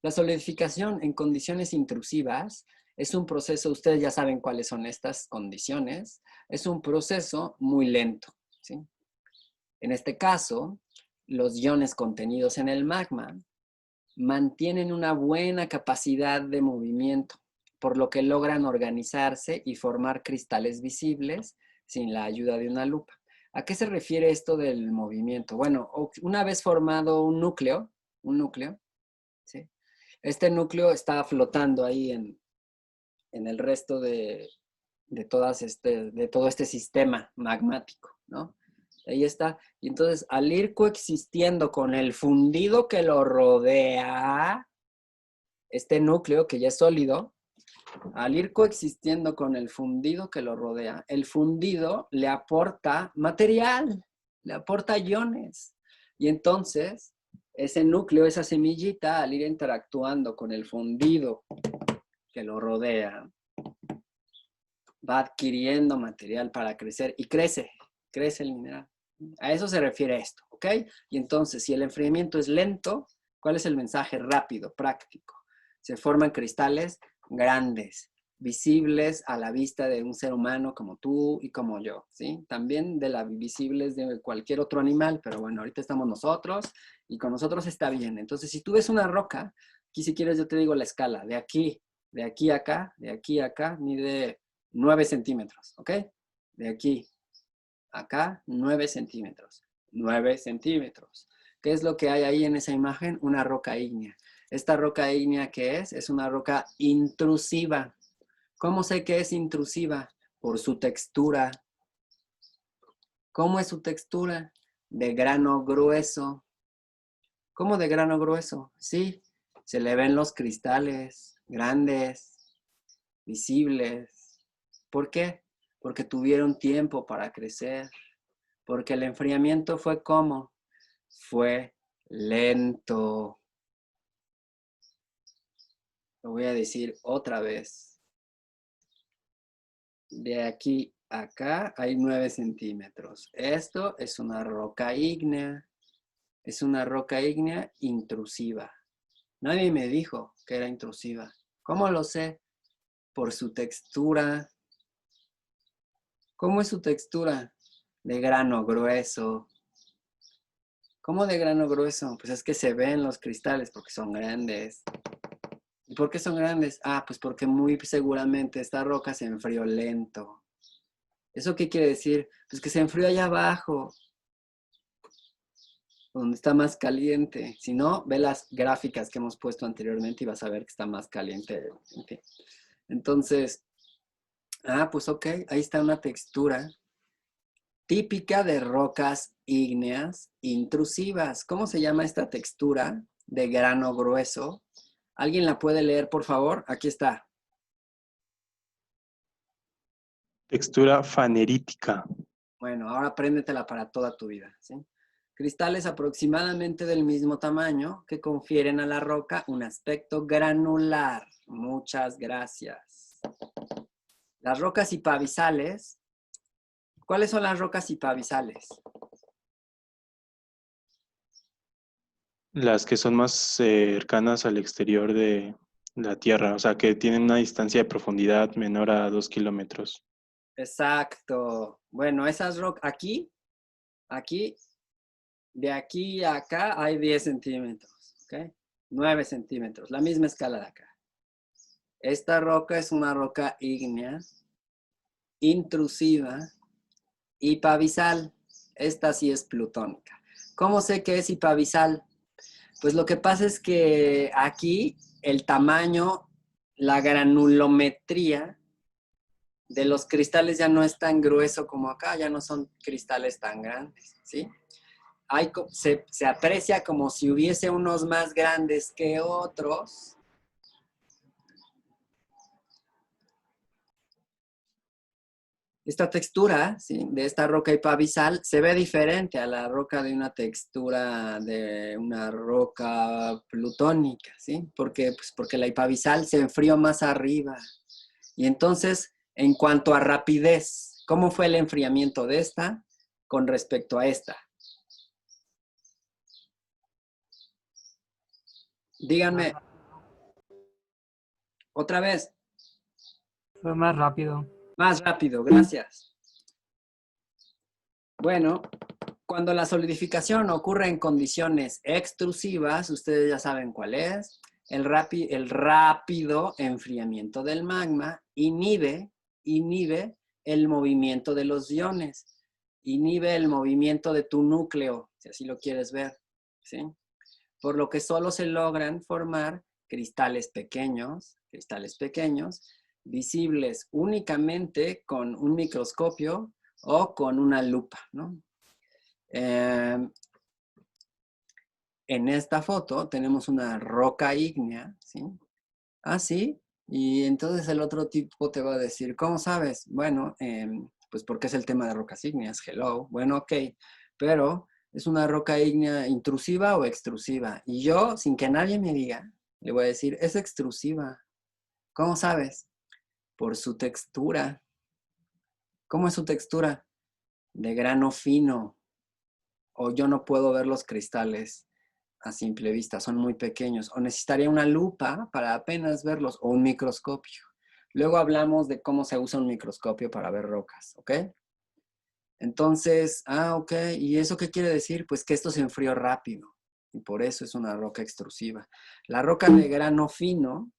La solidificación en condiciones intrusivas es un proceso, ustedes ya saben cuáles son estas condiciones, es un proceso muy lento, ¿sí? En este caso, los iones contenidos en el magma mantienen una buena capacidad de movimiento, por lo que logran organizarse y formar cristales visibles sin la ayuda de una lupa. ¿A qué se refiere esto del movimiento? Bueno, una vez formado un núcleo, ¿sí? Este núcleo está flotando ahí en el resto de todo este sistema magmático, ¿no? Ahí está. Y entonces, al ir coexistiendo con el fundido que lo rodea, este núcleo que ya es sólido, al ir coexistiendo con el fundido que lo rodea, el fundido le aporta material, le aporta iones. Y entonces, ese núcleo, esa semillita, al ir interactuando con el fundido que lo rodea, va adquiriendo material para crecer y crece el mineral. A eso se refiere esto, ¿ok? Y entonces, si el enfriamiento es lento, ¿cuál es el mensaje rápido, práctico? Se forman cristales grandes, visibles a la vista de un ser humano como tú y como yo, ¿sí? También visibles de cualquier otro animal, pero bueno, ahorita estamos nosotros y con nosotros está bien. Entonces, si tú ves una roca, aquí si quieres yo te digo la escala, de aquí a acá, de aquí a acá, mide 9 centímetros, ¿ok? De aquí a acá, 9 centímetros. 9 centímetros. ¿Qué es lo que hay ahí en esa imagen? Una roca ígnea. ¿Esta roca ígnea qué es? Es una roca intrusiva. ¿Cómo sé que es intrusiva? Por su textura. ¿Cómo es su textura? De grano grueso. ¿Cómo de grano grueso? Sí, se le ven los cristales grandes, visibles. ¿Por qué? Porque tuvieron tiempo para crecer. Porque el enfriamiento fue ¿cómo? Fue lento. Lo voy a decir otra vez. De aquí a acá hay 9 centímetros. Esto es una roca ígnea. Es una roca ígnea intrusiva. Nadie me dijo que era intrusiva. ¿Cómo lo sé? Por su textura. ¿Cómo es su textura? De grano grueso. ¿Cómo de grano grueso? Pues es que se ven los cristales porque son grandes. ¿Y por qué son grandes? Ah, pues porque muy seguramente esta roca se enfrió lento. ¿Eso qué quiere decir? Pues que se enfrió allá abajo, donde está más caliente. Si no, ve las gráficas que hemos puesto anteriormente y vas a ver que está más caliente. Entonces, pues ok, ahí está una textura típica de rocas ígneas intrusivas. ¿Cómo se llama esta textura de grano grueso? ¿Alguien la puede leer, por favor? Aquí está. Textura fanerítica. Bueno, ahora apréndetela para toda tu vida, ¿sí? Cristales aproximadamente del mismo tamaño que confieren a la roca un aspecto granular. Muchas gracias. Las rocas hipabisales. ¿Cuáles son las rocas hipabisales? Las que son más cercanas al exterior de la Tierra, o sea, que tienen una distancia de profundidad menor a 2 kilómetros. Exacto. Bueno, esas rocas, aquí, de aquí a acá hay 10 centímetros, ¿ok? 9 centímetros, la misma escala de acá. Esta roca es una roca ígnea, intrusiva, hipabisal. Esta sí es plutónica. ¿Cómo sé que es hipabisal? Pues lo que pasa es que aquí el tamaño, la granulometría de los cristales ya no es tan grueso como acá, ya no son cristales tan grandes, ¿sí? Se aprecia como si hubiese unos más grandes que otros. Esta textura, ¿sí?, de esta roca hipabisal se ve diferente a la roca de una textura de una roca plutónica, ¿sí? Porque la hipabisal se enfrió más arriba. Y entonces, en cuanto a rapidez, ¿cómo fue el enfriamiento de esta con respecto a esta? Díganme otra vez. Fue más rápido. Más rápido, gracias. Bueno, cuando la solidificación ocurre en condiciones extrusivas, ustedes ya saben cuál es, el rápido enfriamiento del magma inhibe el movimiento de los iones. inhibe el movimiento de tu núcleo, si así lo quieres ver, ¿sí? Por lo que solo se logran formar cristales pequeños, visibles únicamente con un microscopio o con una lupa, ¿no? En esta foto tenemos una roca ígnea, ¿sí? Ah, sí. Y entonces el otro tipo te va a decir, ¿cómo sabes? Bueno, pues porque es el tema de rocas ígneas, hello. Bueno, ok, pero ¿es una roca ígnea intrusiva o extrusiva? Y yo, sin que nadie me diga, le voy a decir, es extrusiva. ¿Cómo sabes? Por su textura. ¿Cómo es su textura? De grano fino. O yo no puedo ver los cristales a simple vista, son muy pequeños. O necesitaría una lupa para apenas verlos, o un microscopio. Luego hablamos de cómo se usa un microscopio para ver rocas, ¿ok? Entonces, ok, ¿y eso qué quiere decir? Pues que esto se enfrió rápido, y por eso es una roca extrusiva. La roca de grano fino,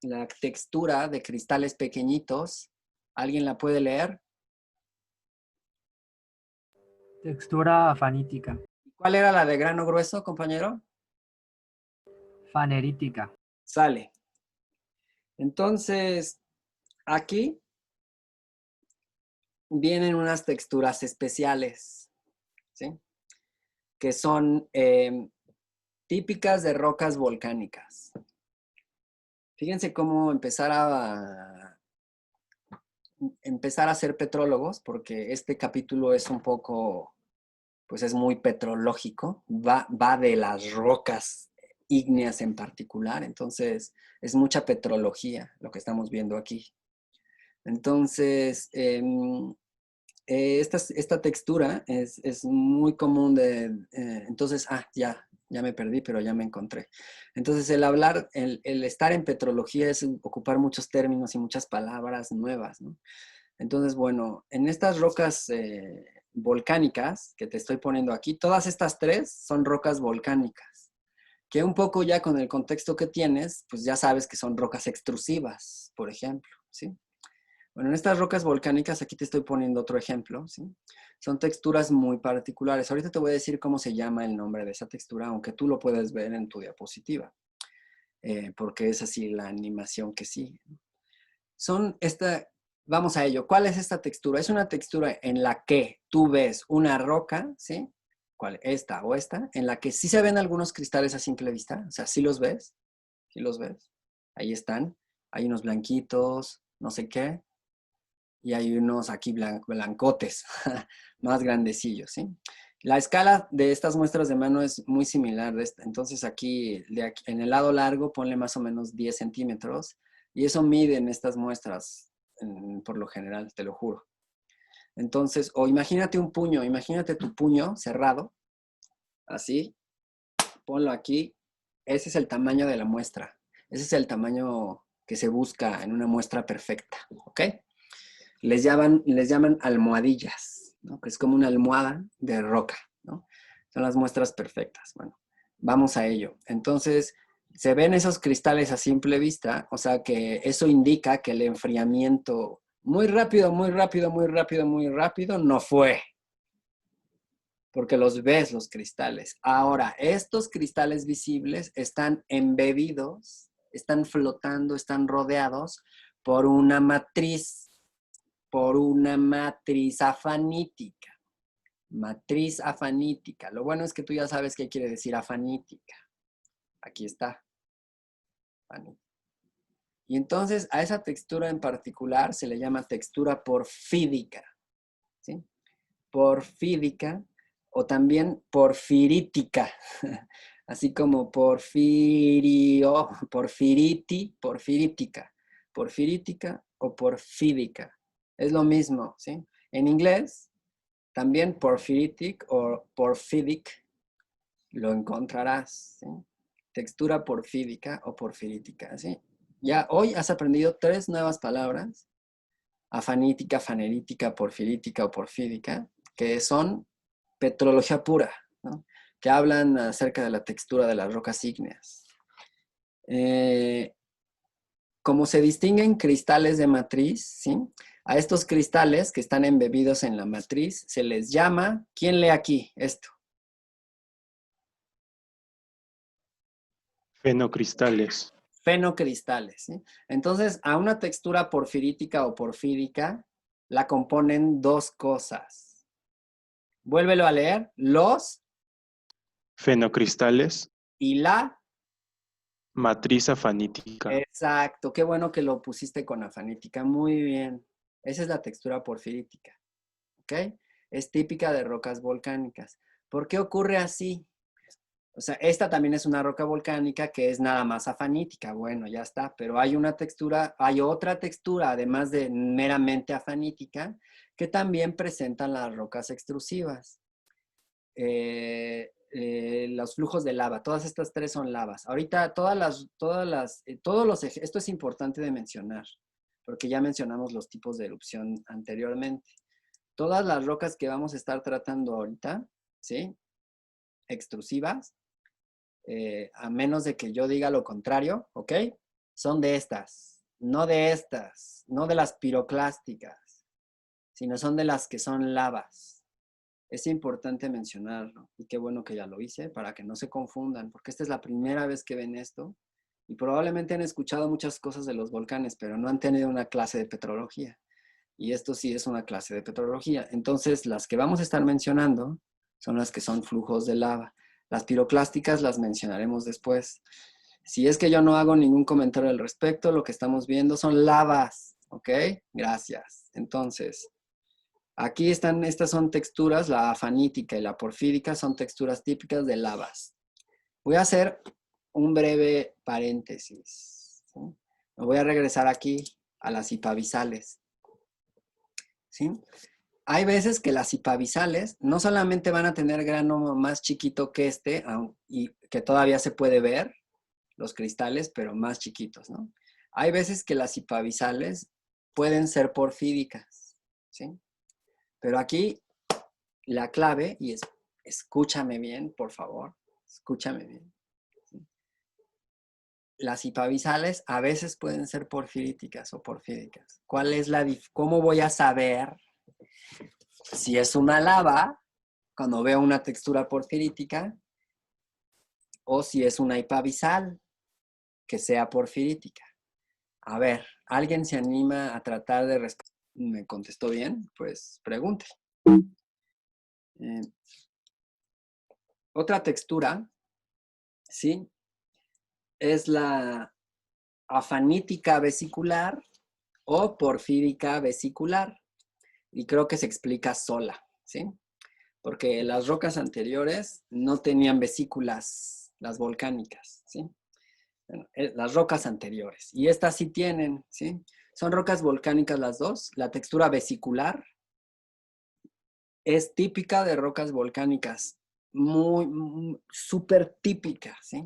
la textura de cristales pequeñitos, ¿alguien la puede leer? Textura fanítica. ¿Cuál era la de grano grueso, compañero? Fanerítica. Sale. Entonces, aquí vienen unas texturas especiales, ¿sí? Que son típicas de rocas volcánicas. Fíjense cómo empezar a ser petrólogos, porque este capítulo es un poco, pues es muy petrológico, va de las rocas ígneas en particular, entonces es mucha petrología lo que estamos viendo aquí. Entonces, esta textura es muy común entonces, ya me perdí, pero ya me encontré. Entonces, el estar en petrología es ocupar muchos términos y muchas palabras nuevas, ¿no? Entonces, bueno, en estas rocas volcánicas que te estoy poniendo aquí, todas estas tres son rocas volcánicas, que un poco ya con el contexto que tienes, pues ya sabes que son rocas extrusivas, por ejemplo, ¿sí? Bueno, en estas rocas volcánicas, aquí te estoy poniendo otro ejemplo, ¿sí? Son texturas muy particulares. Ahorita te voy a decir cómo se llama el nombre de esa textura, aunque tú lo puedes ver en tu diapositiva, porque es así la animación que sigue. Vamos a ello. ¿Cuál es esta textura? Es una textura en la que tú ves una roca, ¿sí? ¿Cuál? Esta o esta, en la que sí se ven algunos cristales a simple vista, o sea, ¿sí los ves? ¿Sí los ves? Ahí están. Hay unos blanquitos, no sé qué. Y hay unos aquí blancotes, más grandecillos, ¿sí? La escala de estas muestras de mano es muy similar. Entonces aquí, en el lado largo, ponle más o menos 10 centímetros. Y eso miden estas muestras, por lo general, te lo juro. Entonces, o imagínate imagínate tu puño cerrado, así, ponlo aquí. Ese es el tamaño de la muestra. Ese es el tamaño que se busca en una muestra perfecta, ¿ok? Les llaman almohadillas, ¿no? Que es como una almohada de roca, ¿no? Son las muestras perfectas. Bueno, vamos a ello. Entonces, se ven esos cristales a simple vista, o sea que eso indica que el enfriamiento muy rápido, muy rápido, muy rápido, muy rápido no fue. Porque los ves los cristales. Ahora, estos cristales visibles están embebidos, están flotando, están rodeados por una matriz afanítica. Matriz afanítica. Lo bueno es que tú ya sabes qué quiere decir afanítica. Aquí está. Afanítica. Y entonces a esa textura en particular se le llama textura porfídica. ¿Sí? Porfídica o también porfirítica. Así como porfirítica. Porfirítica o porfídica. Es lo mismo, ¿sí? En inglés, también porphyritic o porfidic lo encontrarás, ¿sí? Textura porfídica o porfirítica, ¿sí? Ya hoy has aprendido 3 nuevas palabras, afanítica, fanerítica, porfirítica o porfídica, que son petrología pura, ¿no? Que hablan acerca de la textura de las rocas ígneas. Como se distinguen cristales de matriz, ¿sí? A estos cristales que están embebidos en la matriz se les llama, ¿quién lee aquí esto? Fenocristales. Fenocristales, ¿sí? Entonces, a una textura porfirítica o porfírica la componen dos cosas. Vuélvelo a leer, los Fenocristales. y la. Matriz afanítica. Exacto, qué bueno que lo pusiste con afanítica, muy bien. Esa es la textura porfirítica, ¿ok? Es típica de rocas volcánicas. ¿Por qué ocurre así? O sea, esta también es una roca volcánica que es nada más afanítica. Bueno, ya está, pero hay una textura, hay otra textura, además de meramente afanítica, que también presentan las rocas extrusivas. Los flujos de lava, todas estas tres son lavas. Ahorita esto es importante de mencionar, porque ya mencionamos los tipos de erupción anteriormente. Todas las rocas que vamos a estar tratando ahorita, ¿sí? Extrusivas, a menos de que yo diga lo contrario, ¿ok? Son de estas, no de las piroclásticas, sino son de las que son lavas. Es importante mencionarlo y qué bueno que ya lo hice para que no se confundan, porque esta es la primera vez que ven esto y probablemente han escuchado muchas cosas de los volcanes, pero no han tenido una clase de petrología. Y esto sí es una clase de petrología. Entonces, las que vamos a estar mencionando son las que son flujos de lava. Las piroclásticas las mencionaremos después. Si es que yo no hago ningún comentario al respecto, lo que estamos viendo son lavas, ¿ok? Gracias. Entonces, aquí están, estas son texturas, la afanítica y la porfírica son texturas típicas de lavas. Voy a hacer un breve paréntesis, ¿sí? Me voy a regresar aquí a las hipabisales, ¿sí? Hay veces que las hipabisales no solamente van a tener grano más chiquito que este, y que todavía se puede ver, los cristales, pero más chiquitos, ¿no? Hay veces que las hipabisales pueden ser porfíricas, ¿sí? Pero aquí la clave, y escúchame bien, por favor, escúchame bien. ¿Sí? Las hipabisales a veces pueden ser porfiríticas o porfíricas. ¿Cómo voy a saber si es una lava cuando veo una textura porfirítica o si es una hipabisal que sea porfirítica? A ver, ¿alguien se anima a tratar de responder? ¿Me contestó bien? Pues pregunte. Otra textura, ¿sí? Es la afanítica vesicular o porfírica vesicular. Y creo que se explica sola, ¿sí? Porque las rocas anteriores no tenían vesículas, las volcánicas, ¿sí? Bueno, las rocas anteriores. Y estas sí tienen, ¿sí? Son rocas volcánicas las dos. La textura vesicular es típica de rocas volcánicas. Súper típica, ¿sí?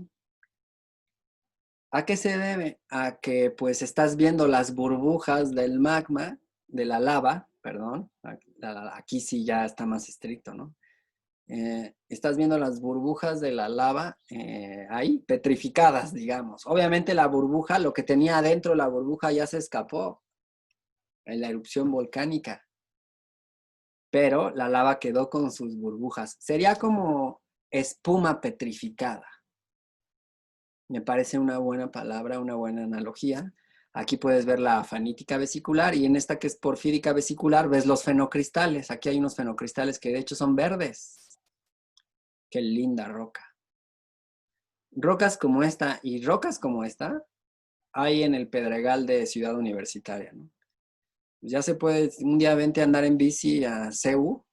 ¿A qué se debe? A que pues estás viendo las burbujas del magma, de la lava, perdón. Aquí sí ya está más estricto, ¿no? Estás viendo las burbujas de la lava ahí, petrificadas, digamos. Obviamente la burbuja, lo que tenía adentro la burbuja ya se escapó en la erupción volcánica, pero la lava quedó con sus burbujas. Sería como espuma petrificada. Me parece una buena palabra, una buena analogía. Aquí puedes ver la afanítica vesicular y en esta que es porfírica vesicular ves los fenocristales. Aquí hay unos fenocristales que de hecho son verdes. Qué linda roca. Rocas como esta y rocas como esta hay en el Pedregal de Ciudad Universitaria, ¿no? Ya se puede, un día vente a andar en bici a CEU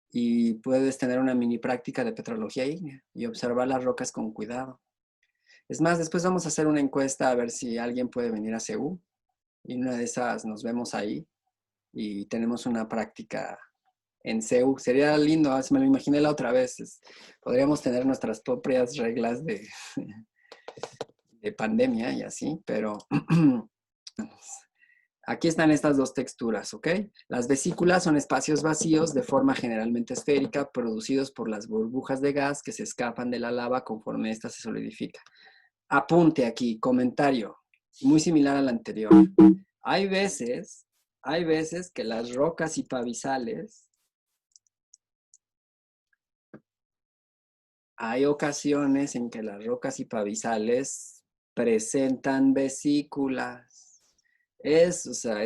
y puedes tener una mini práctica de petrología ígnea y observar las rocas con cuidado. Es más, después vamos a hacer una encuesta a ver si alguien puede venir a CEU y una de esas nos vemos ahí y tenemos una práctica en CEU. Sería lindo, me lo imaginé la otra vez. Podríamos tener nuestras propias reglas de pandemia y así, pero aquí están estas dos texturas, ¿ok? Las vesículas son espacios vacíos de forma generalmente esférica producidos por las burbujas de gas que se escapan de la lava conforme ésta se solidifica. Apunte aquí, comentario, muy similar al anterior. Hay veces hay veces que las rocas hipabisales, hay ocasiones en que las rocas hipabisales presentan vesículas. O sea,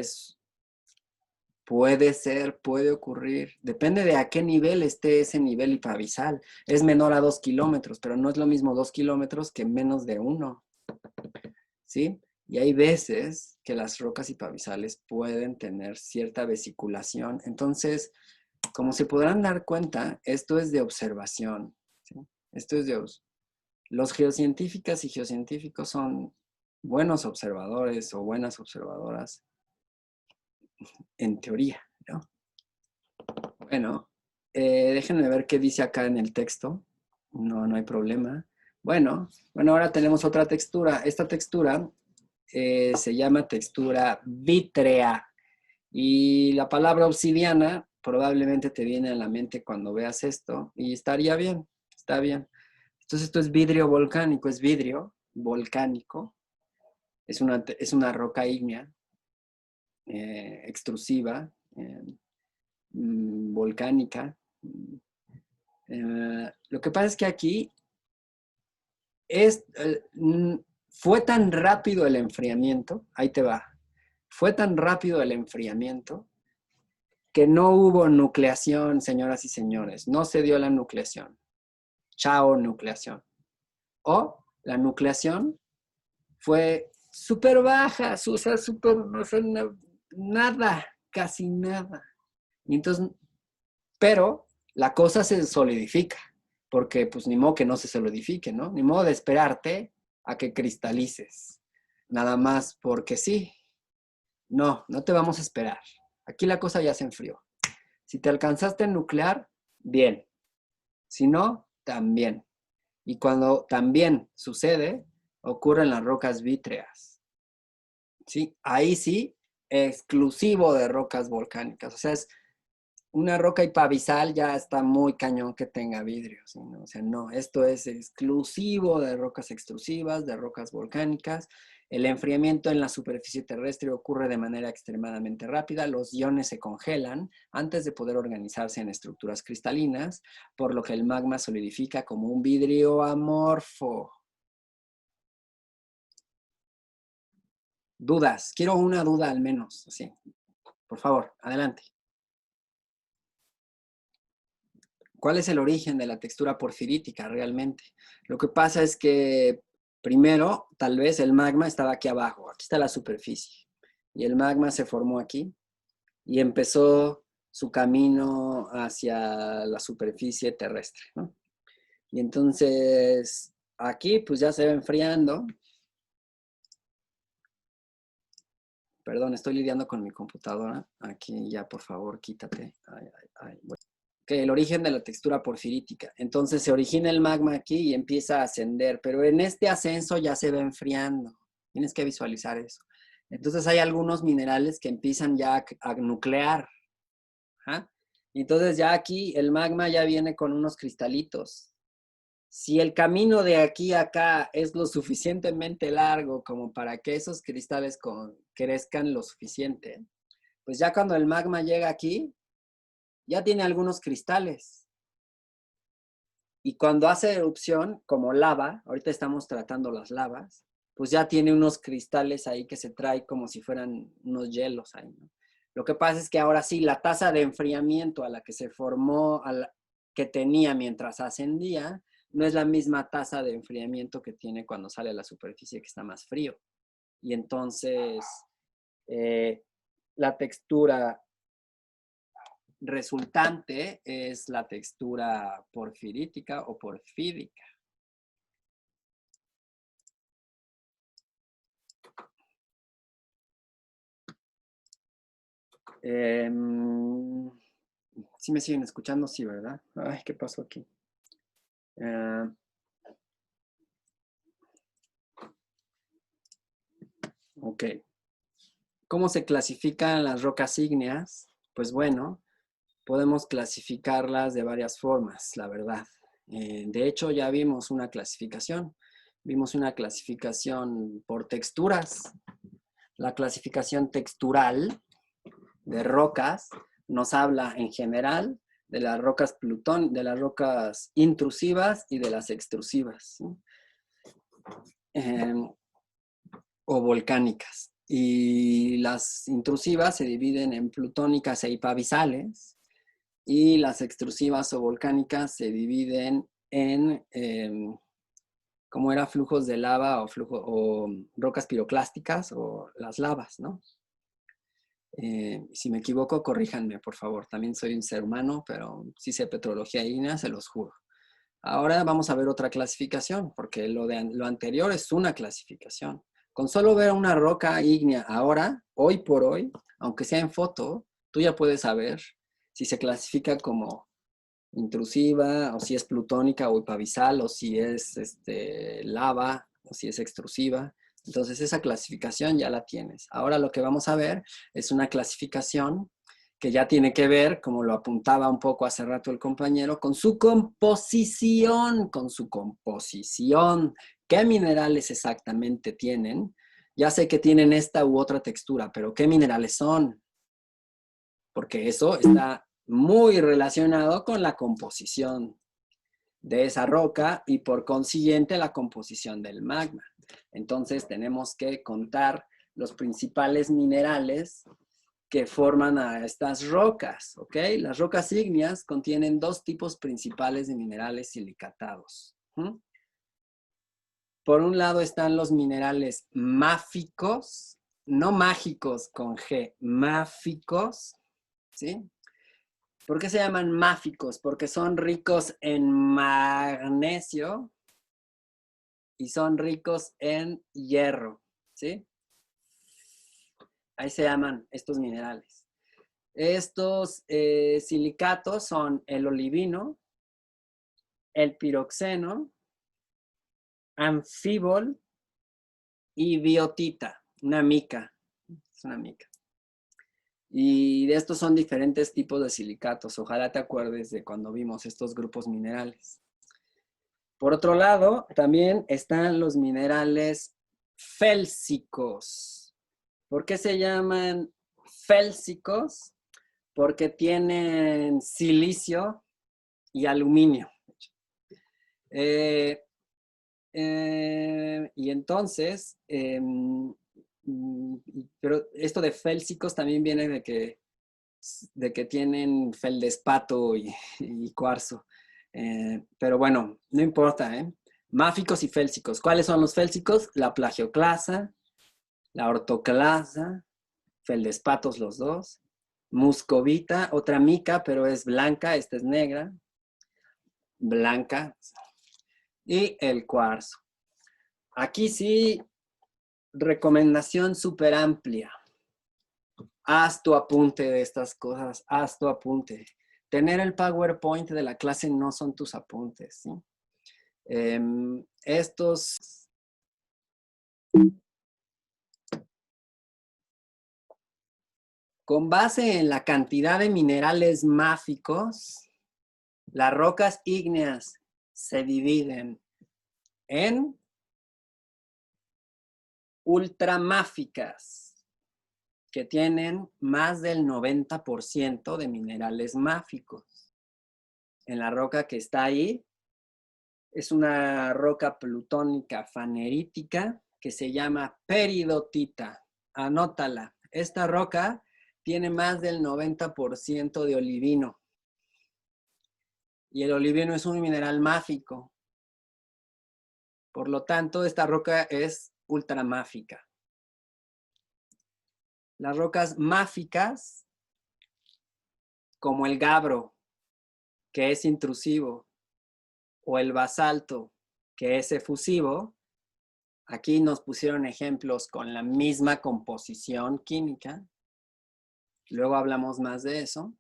puede ser, puede ocurrir. Depende de a qué nivel esté ese nivel hipabisal. Es menor a 2 kilómetros, pero no es lo mismo 2 kilómetros que menos de 1. ¿Sí? Y hay veces que las rocas hipabisales pueden tener cierta vesiculación. Entonces, como se podrán dar cuenta, esto es de observación. ¿Sí? Esto es de... Los geocientíficas y geocientíficos son buenos observadores o buenas observadoras, en teoría, ¿no? Bueno, déjenme ver qué dice acá en el texto. No hay problema. Bueno, ahora tenemos otra textura. Esta textura se llama textura vítrea. Y la palabra obsidiana probablemente te viene a la mente cuando veas esto. Y estaría bien, está bien. Entonces esto es vidrio volcánico, es vidrio volcánico. Es una roca ígnea extrusiva, volcánica. Lo que pasa es que aquí fue tan rápido el enfriamiento, ahí te va, fue tan rápido el enfriamiento que no hubo nucleación, señoras y señores, no se dio la nucleación. Chao, nucleación. O la nucleación fue súper baja, o sea, nada, casi nada. Y entonces, pero la cosa se solidifica, porque pues ni modo que no se solidifique, ¿no? Ni modo de esperarte a que cristalices, nada más porque sí. No te vamos a esperar. Aquí la cosa ya se enfrió. Si te alcanzaste a nuclear, bien. Si no, también. Y cuando también sucede, ocurren las rocas vítreas. ¿Sí? Ahí sí, exclusivo de rocas volcánicas. O sea, es una roca hipabisal ya está muy cañón que tenga vidrio, ¿sí? ¿No? O sea, no, esto es exclusivo de rocas extrusivas, de rocas volcánicas. El enfriamiento en la superficie terrestre ocurre de manera extremadamente rápida. Los iones se congelan antes de poder organizarse en estructuras cristalinas, por lo que el magma solidifica como un vidrio amorfo. Dudas, quiero una duda al menos, así. Por favor, adelante. ¿Cuál es el origen de la textura porfirítica realmente? Lo que pasa es que primero, tal vez el magma estaba aquí abajo, aquí está la superficie, y el magma se formó aquí y empezó su camino hacia la superficie terrestre, ¿no? Y entonces aquí pues ya se va enfriando. Perdón, estoy lidiando con mi computadora. Aquí ya, por favor, quítate. Bueno. El origen de la textura porfirítica. Entonces se origina el magma aquí y empieza a ascender, pero en este ascenso ya se va enfriando. Tienes que visualizar eso. Entonces hay algunos minerales que empiezan ya a nuclear. ¿Ah? Entonces ya aquí el magma ya viene con unos cristalitos. Si el camino de aquí a acá es lo suficientemente largo como para que esos cristales crezcan lo suficiente, pues ya cuando el magma llega aquí, ya tiene algunos cristales. Y cuando hace erupción, como lava, ahorita estamos tratando las lavas, pues ya tiene unos cristales ahí que se trae como si fueran unos hielos ahí, ¿no? Lo que pasa es que ahora sí, la tasa de enfriamiento a la que se formó, que tenía mientras ascendía, no es la misma tasa de enfriamiento que tiene cuando sale a la superficie, que está más frío. Y entonces, la textura resultante es la textura porfirítica o porfídica. ¿Sí me siguen escuchando? Sí, ¿verdad? Ay, ¿qué pasó aquí? Ok. ¿Cómo se clasifican las rocas ígneas? Pues bueno, podemos clasificarlas de varias formas, la verdad. De hecho, ya vimos una clasificación. Vimos una clasificación por texturas. La clasificación textural de rocas nos habla en general de las rocas de las rocas intrusivas y de las extrusivas, ¿sí? O volcánicas. Y las intrusivas se dividen en plutónicas e hipabisales, y las extrusivas o volcánicas se dividen en, como era, flujos de lava o rocas piroclásticas o las lavas, ¿no? Si me equivoco, corríjanme, por favor. También soy un ser humano, pero sí sé petrología ígnea, se los juro. Ahora vamos a ver otra clasificación, porque lo anterior es una clasificación. Con solo ver una roca ígnea ahora, hoy por hoy, aunque sea en foto, tú ya puedes saber si se clasifica como intrusiva, o si es plutónica o hipabisal, o si es lava, o si es extrusiva. Entonces esa clasificación ya la tienes. Ahora lo que vamos a ver es una clasificación que ya tiene que ver, como lo apuntaba un poco hace rato el compañero, con su composición, ¿Qué minerales exactamente tienen? Ya sé que tienen esta u otra textura, pero ¿qué minerales son? Porque eso está muy relacionado con la composición de esa roca y por consiguiente la composición del magma. Entonces tenemos que contar los principales minerales que forman a estas rocas, ¿ok? Las rocas ígneas contienen dos tipos principales de minerales silicatados. Por un lado están los minerales máficos, no mágicos con G, máficos, ¿sí? ¿Por qué se llaman máficos? Porque son ricos en magnesio y son ricos en hierro, ¿sí? Ahí se llaman estos minerales. Estos silicatos son el olivino, el piroxeno, anfibol y biotita, una mica. Es una mica. Y de estos son diferentes tipos de silicatos. Ojalá te acuerdes de cuando vimos estos grupos minerales. Por otro lado, también están los minerales félsicos. ¿Por qué se llaman félsicos? Porque tienen silicio y aluminio. Y entonces, pero esto de félsicos también viene de que tienen feldespato y cuarzo. Pero bueno, no importa, ¿eh? Máficos y félsicos. ¿Cuáles son los félsicos? La plagioclasa, la ortoclasa, feldespatos los dos, muscovita, otra mica, pero es blanca, esta es negra, blanca, y el cuarzo. Aquí sí, recomendación súper amplia. Haz tu apunte de estas cosas, haz tu apunte. Tener el PowerPoint de la clase no son tus apuntes, ¿sí? Estos... Con base en la cantidad de minerales máficos, las rocas ígneas se dividen en ultramáficas, que tienen más del 90% de minerales máficos. En la roca que está ahí, es una roca plutónica fanerítica que se llama peridotita. Anótala. Esta roca tiene más del 90% de olivino. Y el olivino es un mineral máfico. Por lo tanto, esta roca es ultramáfica. Las rocas máficas, como el gabbro, que es intrusivo, o el basalto, que es efusivo, aquí nos pusieron ejemplos con la misma composición química. Luego hablamos más de eso.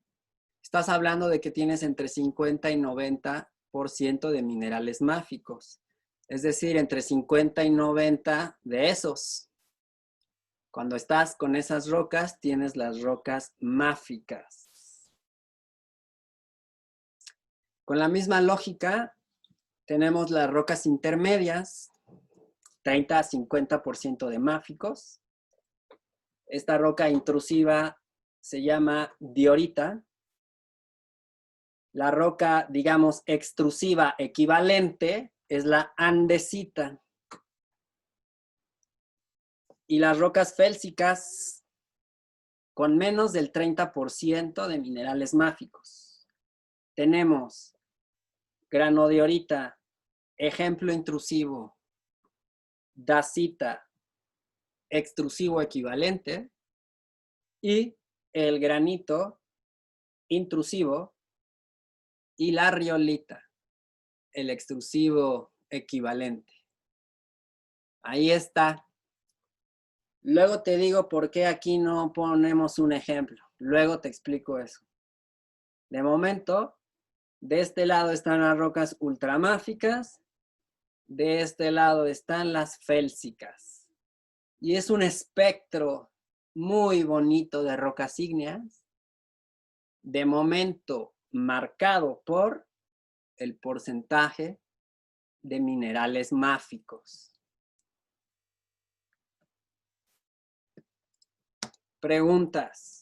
Estás hablando de que tienes entre 50 y 90% de minerales máficos. Es decir, entre 50 y 90 de esos. Cuando estás con esas rocas, tienes las rocas máficas. Con la misma lógica, tenemos las rocas intermedias, 30 a 50% de máficos. Esta roca intrusiva se llama diorita. La roca, digamos, extrusiva equivalente es la andesita. Y las rocas félsicas con menos del 30% de minerales máficos. Tenemos granodiorita, ejemplo intrusivo, dacita, extrusivo equivalente, y el granito intrusivo y la riolita, el extrusivo equivalente. Ahí está. Luego te digo por qué aquí no ponemos un ejemplo. Luego te explico eso. De momento, de este lado están las rocas ultramáficas, de este lado están las félsicas. Y es un espectro muy bonito de rocas ígneas, de momento marcado por el porcentaje de minerales máficos. Preguntas.